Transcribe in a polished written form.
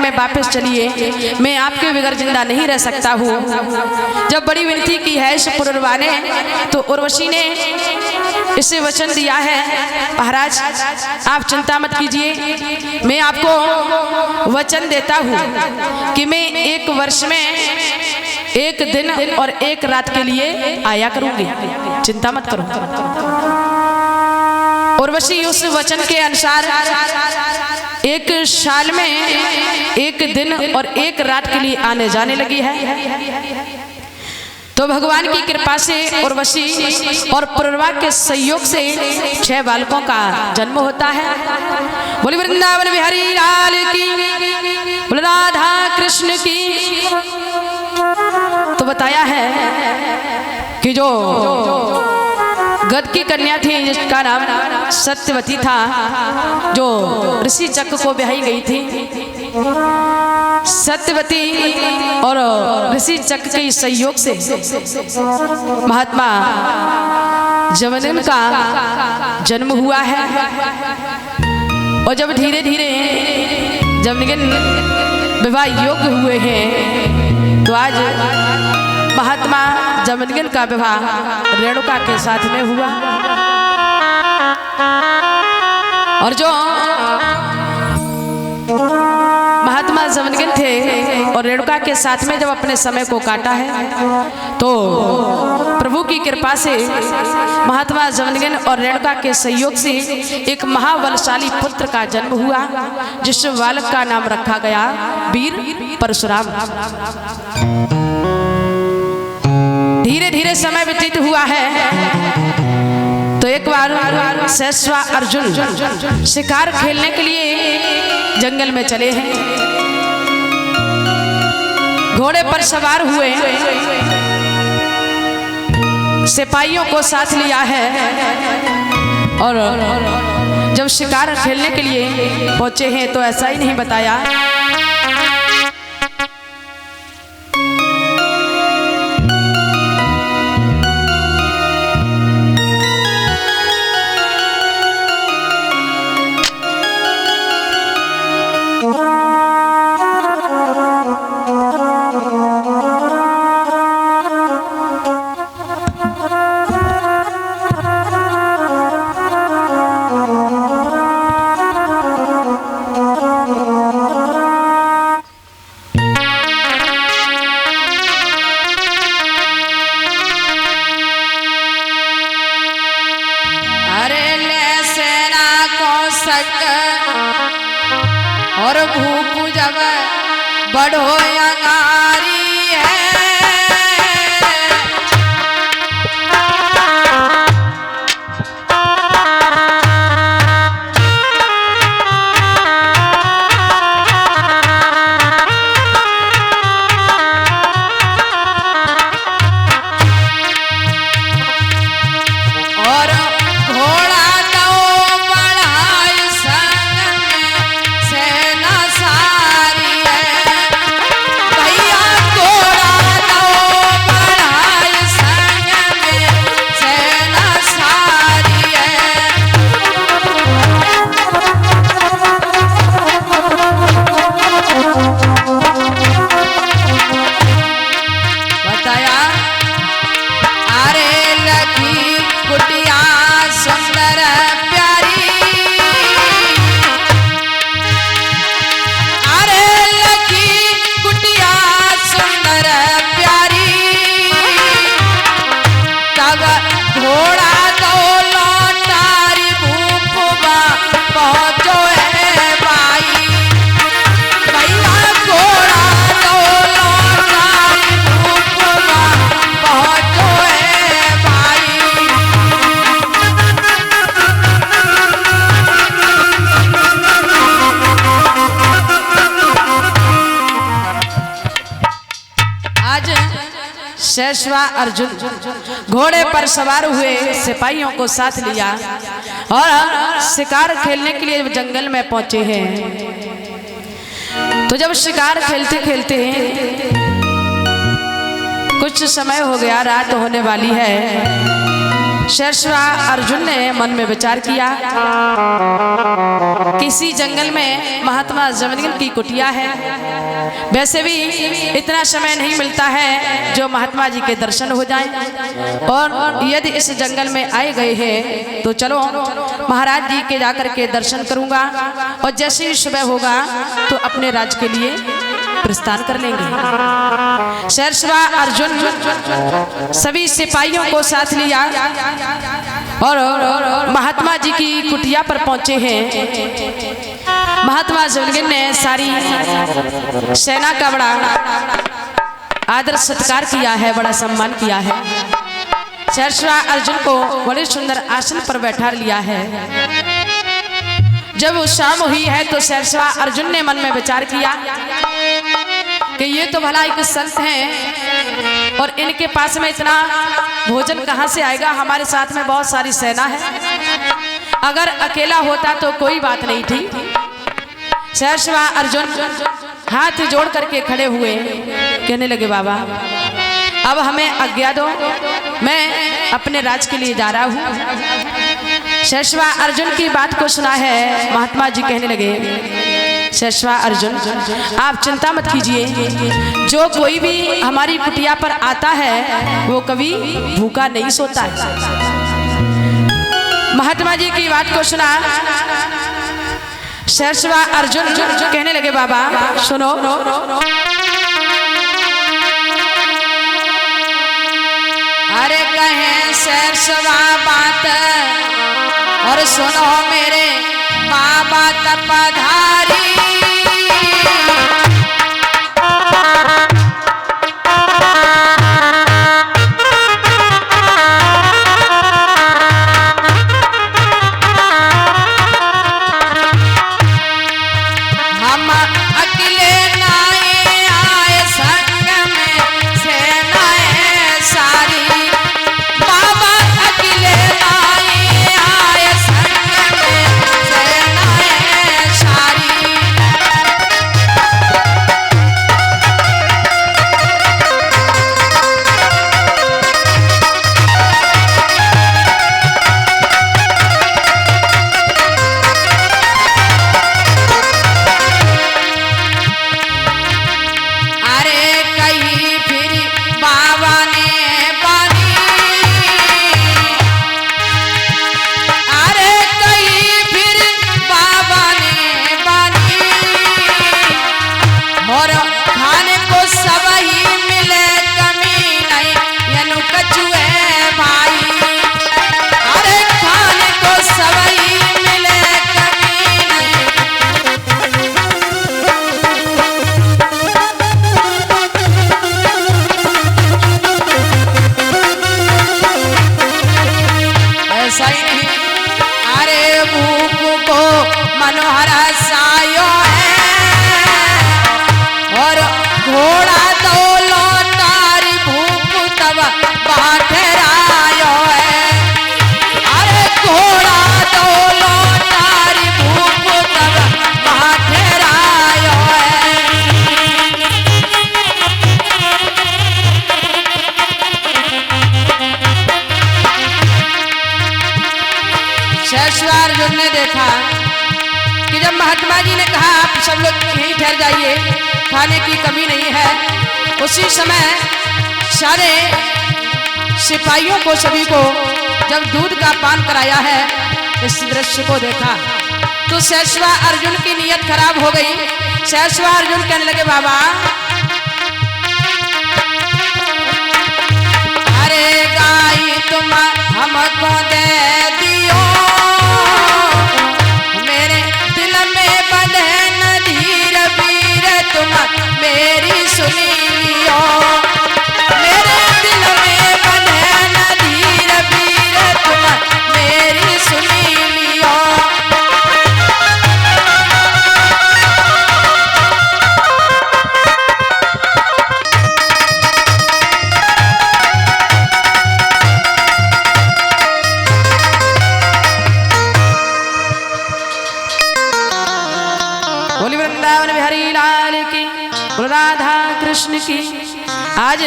में वापस चलिए, मैं आपके बगैर जिंदा नहीं रह सकता हूँ। जब बड़ी विनती की है इस पुरुरवा ने, तो उर्वशी ने इसे वचन दिया है, महाराज आप चिंता मत कीजिए, मैं आपको वचन देता हूँ कि मैं 1 वर्ष में 1 दिन और 1 रात के लिए आया करूंगी, चिंता मत करो। उर्वशी उस वचन के अनुसार 1 साल में 1 दिन और 1 रात के लिए आने जाने लगी है। तो भगवान की कृपा से उर्वशी और पुरुरवा के सहयोग से 6 बालकों का जन्म होता है। बोली वृंदावन बिहारी लाल की, बोली राधा कृष्ण की। तो बताया है कि जो गद की कन्या थी जिसका नाम सत्यवती था, जो ऋषि चक्र को ब्याही गई थी, सत्यवती और ऋषि चक्र के सहयोग से महात्मा जमदग्नि का जन्म हुआ है। और जब धीरे धीरे जमदग्नि विवाह योग्य हुए हैं, तो आज महात्मा जमदग्नि का विवाह रेणुका के साथ में हुआ। और जो महात्मा जमदग्नि थे और रेणुका के साथ में जब अपने समय को काटा है, तो प्रभु की कृपा से महात्मा जमदग्नि और रेणुका के सहयोग से एक महाबलशाली पुत्र का जन्म हुआ, जिस बालक का नाम रखा गया वीर परशुराम। धीरे धीरे समय व्यतीत हुआ है, तो एक बार शेषवा अर्जुन शिकार खेलने के लिए जंगल में चले हैं। घोड़े पर सवार हुए, सिपाहियों को साथ लिया है, और जब शिकार खेलने के लिए पहुंचे हैं तो ऐसा ही नहीं बताया। और भूप जब बढ़ो अंगारी है, और घोड़ा दो बढ़ाई संग में सेना सारी है। भैया घोड़ा दो बढ़ाई संग में सेना सारी है। बताया अरे लगी कुटिया सुंदर प्यारी, अरे लगी कुटिया सुंदर प्यारी, तब घोड़ा दो लौटारी भूपवा पहुंचो है भाई। भैया घोड़ा दो लौटारी भूपवा पहुंचो है भाई। आज शेषवा अर्जुन घोड़े पर सवार हुए, सिपाहियों को साथ लिया और शिकार खेलने के लिए जंगल में पहुंचे हैं। तो जब शिकार खेलते खेलते कुछ समय हो गया, रात होने वाली है, शेषवा अर्जुन ने मन में विचार किया, किसी जंगल में महात्मा जमदग्नि की कुटिया है। वैसे भी इतना समय नहीं मिलता है जो महात्मा जी के दर्शन हो जाएं, और यदि इस जंगल में आए गए हैं तो चलो महाराज जी के जाकर के दर्शन करूंगा, और जैसे ही सुबह होगा तो अपने राज के लिए प्रस्थान कर लेंगे। शेषवा अर्जुन सभी सिपाहियों को साथ लिया और महात्मा जी की कुटिया पर पहुंचे हैं। महात्मा जमदग्नि ने सारी सेना का बड़ा आदर सत्कार किया है, बड़ा सम्मान किया है। शेषवा अर्जुन को बड़े सुंदर आसन पर बैठा लिया है। जब शाम हुई है तो शेषवा अर्जुन ने मन में विचार किया कि ये तो भला एक संत हैं और इनके पास में इतना भोजन कहाँ से आएगा, हमारे साथ में बहुत सारी सेना है, अगर अकेला होता तो कोई बात नहीं थी। शेषवा अर्जुन हाथ जोड़ करके खड़े हुए, कहने लगे बाबा अब हमें आज्ञा दो, मैं अपने राज के लिए जा रहा हूँ। शेषवा अर्जुन की बात को सुना है महात्मा जी कहने लगे, शेषवा अर्जुन आप चिंता मत कीजिए, जो कोई भी हमारी कुटिया पर आता है वो कभी भूखा नहीं सोता है। महात्मा जी की बात को सुना शेषवा अर्जुन कहने लगे बाबा सुनो, अरे कहें शेषवा बात और सुनो मेरे बाबा तपधारी, हम अकेले नाए आए संग में सेनाएं सारी, बाबा अकेले नाए आए संग में सेनाएं सारी। अरे कहीं फिर बाबा ने बानी, अरे कहीं फिर बाबा ने बानी, और खाने को सब ही मिले कमी नहीं यनु कछुए भाई, अरे खाने को सब ही मिले कमी नहीं। ऐसा ही नहीं, अरे भूख को मनोहर सायो है, और घोड़ा दौलो तारी भूख तब बाठरायो है, अरे घोड़ा दौलो तारी भूख तब बाठरायो है। शेषवा अर्जुन ने देखा कि जब महात्मा जी ने कहा आप सब लोग यहीं ठहर जाइए, खाने की कमी नहीं है, उसी समय सारे सिपाहियों को सभी को जब दूध का पान कराया है, इस दृश्य को देखा तो शेषवा अर्जुन की नीयत खराब हो गई। शेषवा अर्जुन कहने लगे बाबा अरे गाय तुम हमको दे दियो, मेरे दिल में बंधे न धीर वीर तुम मेरी सुनी लियो, मेरे दिल में बंधे न धीर वीर तुम मेरी सुनी लियो। बोली वृंदावन बिहारी लाल की, राधा कृष्ण की। आज